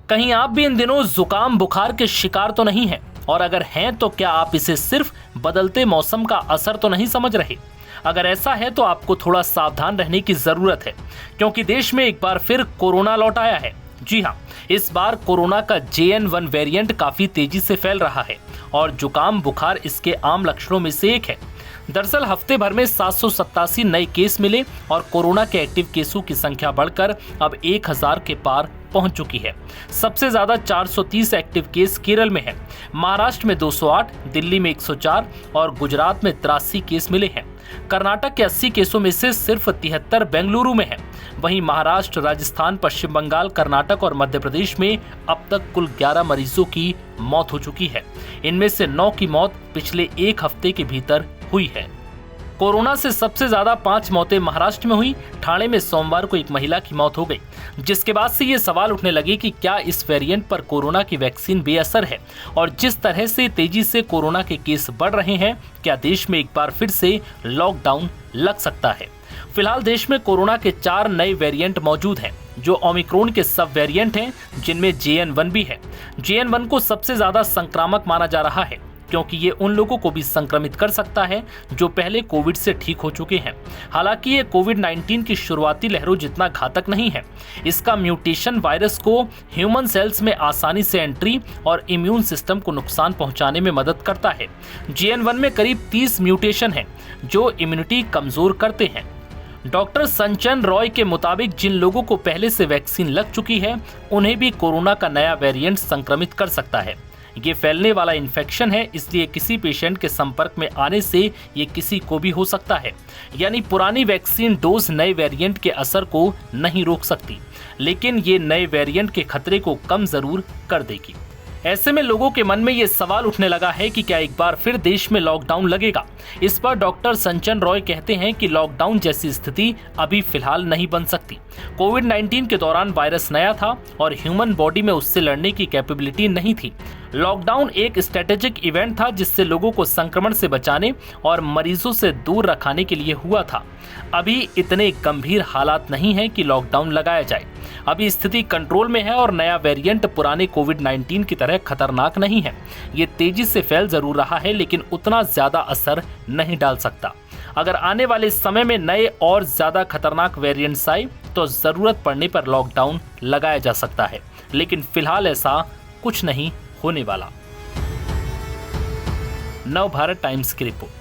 कहीं आप भी इन दिनों जुकाम बुखार के शिकार तो नहीं हैं? और अगर हैं तो क्या आप इसे सिर्फ बदलते मौसम का असर तो नहीं समझ रहे? अगर ऐसा है तो आपको थोड़ा सावधान रहने की जरूरत है, क्योंकि देश में एक बार फिर कोरोना लौट आया है। जी हाँ, इस बार कोरोना का JN1 वेरिएंट काफी तेजी से फैल रहा है और जुकाम बुखार इसके आम लक्षणों में से एक है। दरअसल हफ्ते भर में 787 नए केस मिले और कोरोना के एक्टिव केसों की संख्या बढ़कर अब 1000 के पार पहुंच चुकी है। सबसे ज्यादा 430 एक्टिव केस केरल में है। महाराष्ट्र में 208, दिल्ली में 104 और गुजरात में 83 केस मिले हैं। कर्नाटक के 80 केसों में से सिर्फ 73 बेंगलुरु में है। वहीं महाराष्ट्र, राजस्थान, पश्चिम बंगाल, कर्नाटक और मध्य प्रदेश में अब तक कुल 11 मरीजों की मौत हो चुकी है। इनमें से 9 की मौत पिछले एक हफ्ते के भीतर हुई है। कोरोना से सबसे ज्यादा 5 मौतें महाराष्ट्र में हुई। ठाणे में सोमवार को एक महिला की मौत हो गई, जिसके बाद से ये सवाल उठने लगे कि क्या इस वेरिएंट पर कोरोना की वैक्सीन बेअसर है। और जिस तरह से तेजी से कोरोना के केस बढ़ रहे हैं, क्या देश में एक बार फिर से लॉकडाउन लग सकता है? फिलहाल देश में कोरोना के 4 नए वेरिएंट मौजूद हैं, जो ओमिक्रॉन के सब वेरिएंट हैं, जिनमें JN1 भी है। JN1 को सबसे ज्यादा संक्रामक माना जा रहा है, क्योंकि ये उन लोगों को भी संक्रमित कर सकता है जो पहले कोविड से ठीक हो चुके हैं। हालांकि ये कोविड-19 की शुरुआती लहरों जितना घातक नहीं है। इसका म्यूटेशन वायरस को ह्यूमन सेल्स में आसानी से एंट्री और इम्यून सिस्टम को नुकसान पहुंचाने में मदद करता है। JN1 में करीब 30 म्यूटेशन हैं, जो इम्यूनिटी कमजोर करते हैं। डॉक्टर संचन रॉय के मुताबिक जिन लोगों को पहले से वैक्सीन लग चुकी है, उन्हें भी कोरोना का नया वेरिएंट संक्रमित कर सकता है। ये फैलने वाला इन्फेक्शन है, इसलिए किसी पेशेंट के संपर्क में आने से ये किसी को भी हो सकता है। यानी पुरानी वैक्सीन डोज नए वेरिएंट के असर को नहीं रोक सकती, लेकिन ये नए वेरिएंट के खतरे को कम जरूर कर देगी। ऐसे में लोगों के मन में ये सवाल उठने लगा है कि क्या एक बार फिर देश में लॉकडाउन लगेगा। इस पर डॉक्टर संचन रॉय कहते हैं कि लॉकडाउन जैसी स्थिति अभी फिलहाल नहीं बन सकती। कोविड-19 के दौरान वायरस नया था और ह्यूमन बॉडी में उससे लड़ने की कैपेबिलिटी नहीं थी। लॉकडाउन एक स्ट्रेटेजिक इवेंट था, जिससे लोगों को संक्रमण से बचाने और मरीजों से दूर रखने के लिए हुआ था। अभी इतने गंभीर हालात नहीं हैं कि लॉकडाउन लगाया जाए। अभी स्थिति कंट्रोल में है और नया वेरिएंट पुराने कोविड-19 की तरह खतरनाक नहीं है। ये तेजी से फैल जरूर रहा है, लेकिन उतना ज्यादा असर नहीं डाल सकता। अगर आने वाले समय में नए और ज्यादा खतरनाक वेरिएंट्स आए तो जरूरत पड़ने पर लॉकडाउन लगाया जा सकता है, लेकिन फिलहाल ऐसा कुछ नहीं होने वाला। नव भारत टाइम्स की रिपोर्ट।